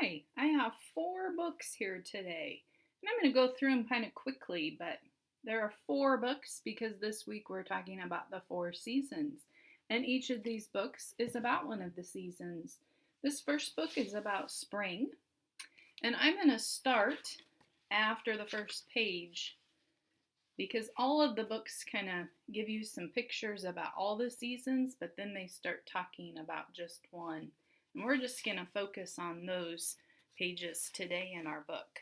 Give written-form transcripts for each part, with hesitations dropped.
Hi, I have four books here today, and I'm going to go through them kind of quickly, but there are four books because this week we're talking about the four seasons, and each of these books is about one of the seasons. This first book is about spring, and I'm going to start after the first page because all of the books kind of give you some pictures about all the seasons, but then they start talking about just one. And we're just going to focus on those pages today in our book.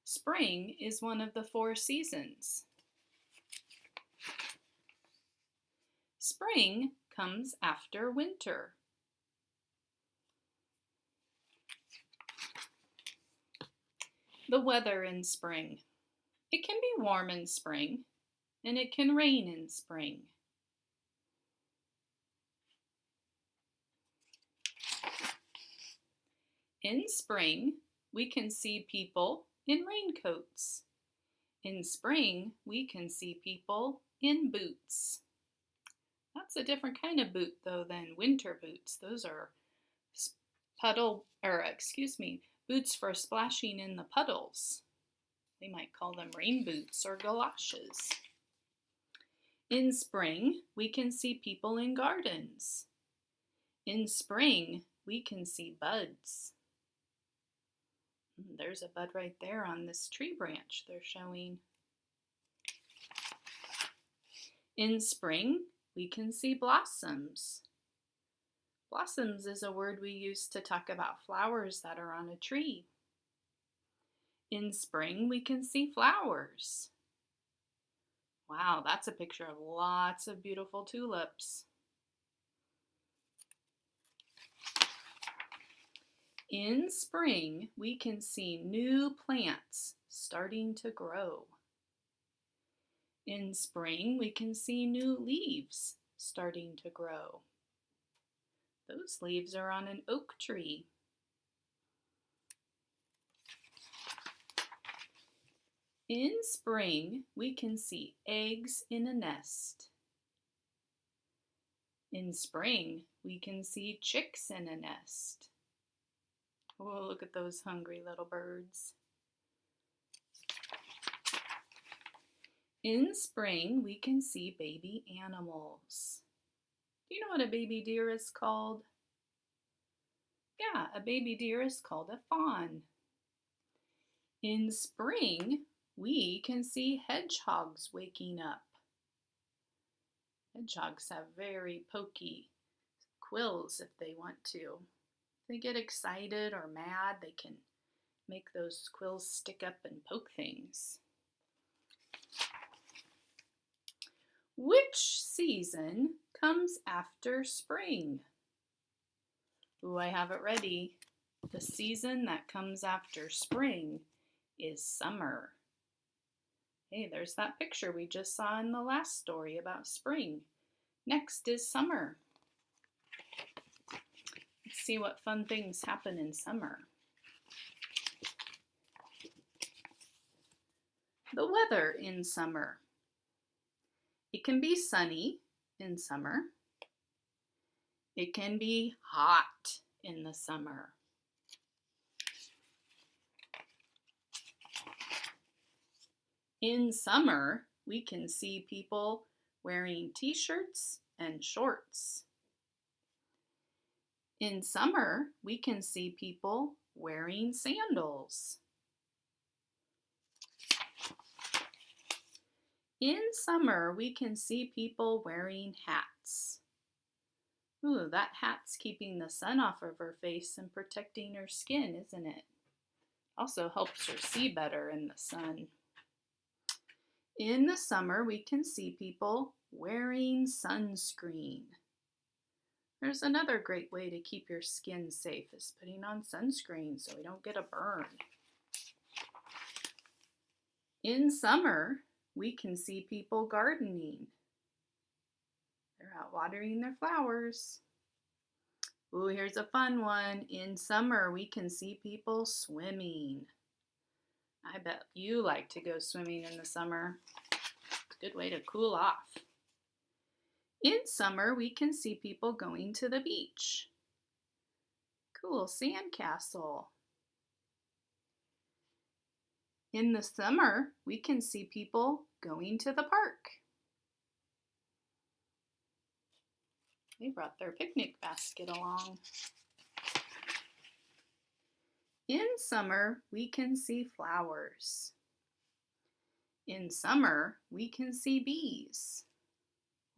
Spring is one of the four seasons. Spring comes after winter. The weather in spring. It can be warm in spring, and it can rain in spring. In spring, we can see people in raincoats. In spring, we can see people in boots. That's a different kind of boot though than winter boots. Those are boots for splashing in the puddles. They might call them rain boots or galoshes. In spring, we can see people in gardens. In spring, we can see buds. There's a bud right there on this tree branch they're showing. In spring, we can see blossoms. Blossoms is a word we use to talk about flowers that are on a tree. In spring, we can see flowers. Wow, that's a picture of lots of beautiful tulips. In spring, we can see new plants starting to grow. In spring, we can see new leaves starting to grow. Those leaves are on an oak tree. In spring, we can see eggs in a nest. In spring, we can see chicks in a nest. Oh, look at those hungry little birds. In spring, we can see baby animals. Do you know what a baby deer is called? Yeah, a baby deer is called a fawn. In spring, we can see hedgehogs waking up. Hedgehogs have very pokey quills if they want to. If they get excited or mad, they can make those quills stick up and poke things. Which season comes after spring? Ooh, I have it ready. The season that comes after spring is summer. Hey, there's that picture we just saw in the last story about spring. Next is summer. Let's see what fun things happen in summer. The weather in summer. It can be sunny in summer. It can be hot in the summer. In summer, we can see people wearing t-shirts and shorts. In summer, we can see people wearing sandals. In summer, we can see people wearing hats. Ooh, that hat's keeping the sun off of her face and protecting her skin, isn't it? Also helps her see better in the sun. In the summer, we can see people wearing sunscreen. There's another great way to keep your skin safe is putting on sunscreen so we don't get a burn. In summer, we can see people gardening. They're out watering their flowers. Ooh, here's a fun one. In summer, we can see people swimming. I bet you like to go swimming in the summer. It's a good way to cool off. In summer, we can see people going to the beach. Cool sandcastle. In the summer, we can see people going to the park. They brought their picnic basket along. In summer, we can see flowers. In summer, we can see bees.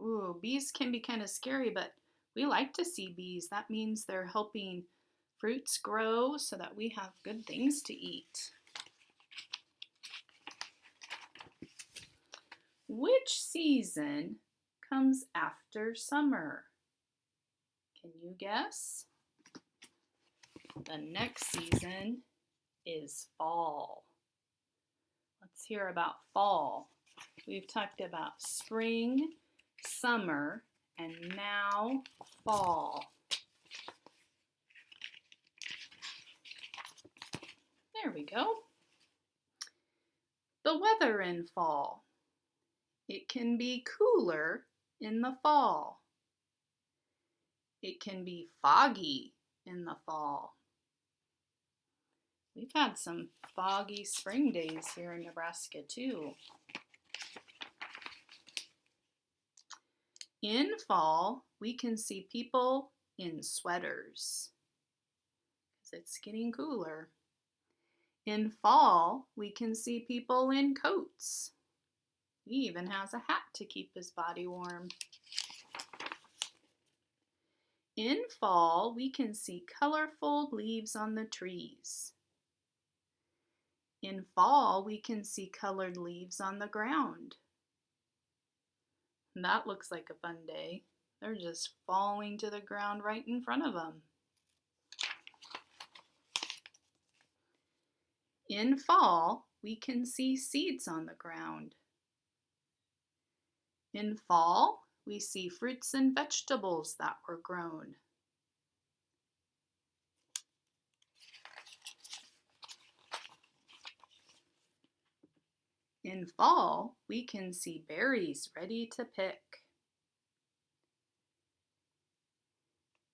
Ooh, bees can be kind of scary, but we like to see bees. That means they're helping fruits grow so that we have good things to eat. Which season comes after summer? Can you guess? The next season is fall. Let's hear about fall. We've talked about spring, summer, and now fall. There we go. The weather in fall. It can be cooler in the fall. It can be foggy in the fall. We've had some foggy spring days here in Nebraska too. In fall, we can see people in sweaters because it's getting cooler. In fall, we can see people in coats. He even has a hat to keep his body warm. In fall, we can see colorful leaves on the trees. In fall, we can see colored leaves on the ground. That looks like a fun day. They're just falling to the ground right in front of them. In fall, we can see seeds on the ground. In fall, we see fruits and vegetables that were grown. In fall, we can see berries ready to pick.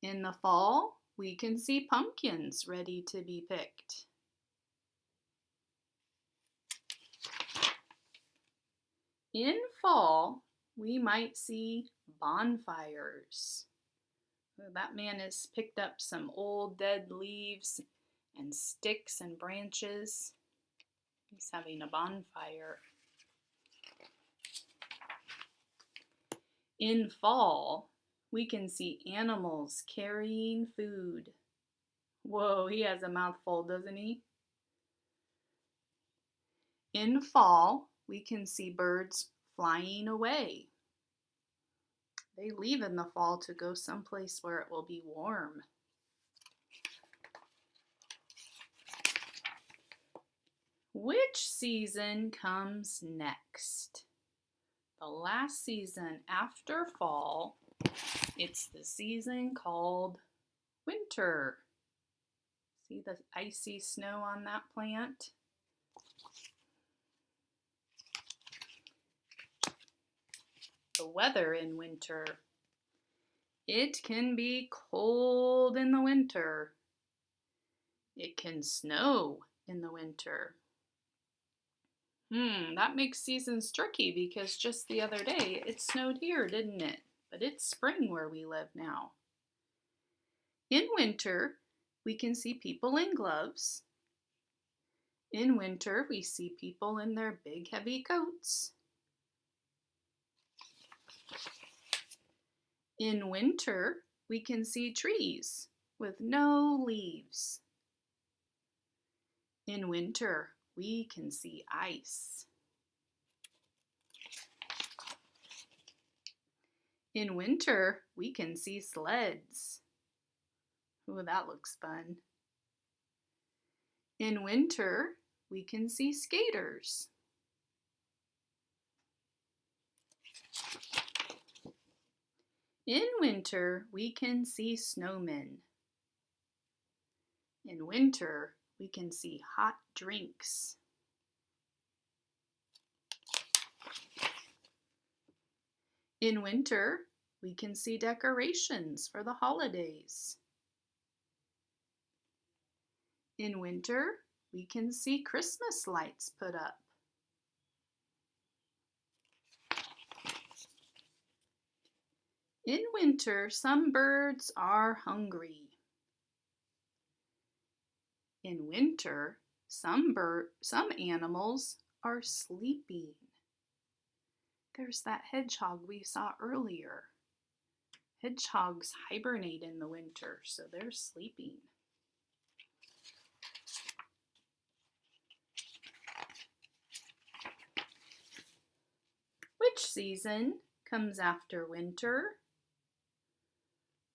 In the fall, we can see pumpkins ready to be picked. In fall, we might see bonfires. That man has picked up some old dead leaves and sticks and branches. He's having a bonfire. In fall, we can see animals carrying food. Whoa, he has a mouthful, doesn't he? In fall, we can see birds flying away. They leave in the fall to go someplace where it will be warm. Which season comes next? The last season after fall. It's the season called winter. See the icy snow on that plant? The weather in winter. It can be cold in the winter. It can snow in the winter. That makes seasons tricky because just the other day it snowed here, didn't it? But it's spring where we live now. In winter, we can see people in gloves. In winter, we see people in their big heavy coats. In winter, we can see trees with no leaves. In winter, we can see ice. In winter, we can see sleds. Ooh, that looks fun. In winter, we can see skaters. In winter, we can see snowmen. In winter, we can see hot drinks. In winter, we can see decorations for the holidays. In winter, we can see Christmas lights put up. In winter, some birds are hungry. In winter, some animals are sleeping. There's that hedgehog we saw earlier. Hedgehogs hibernate in the winter, so they're sleeping. Which season comes after winter?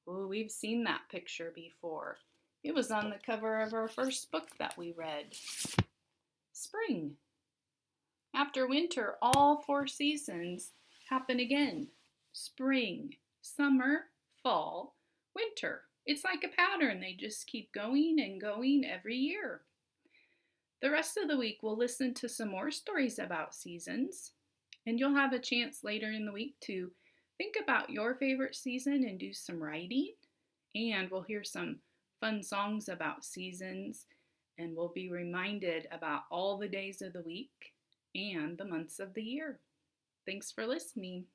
Oh, we've seen that picture before. It was on the cover of our first book that we read. Spring. After winter, all 4 seasons happen again. Spring, summer, fall, winter. It's like a pattern. They just keep going and going every year. The rest of the week, we'll listen to some more stories about seasons, and you'll have a chance later in the week to think about your favorite season and do some writing. And we'll hear some fun songs about seasons, and we'll be reminded about all the days of the week and the months of the year. Thanks for listening.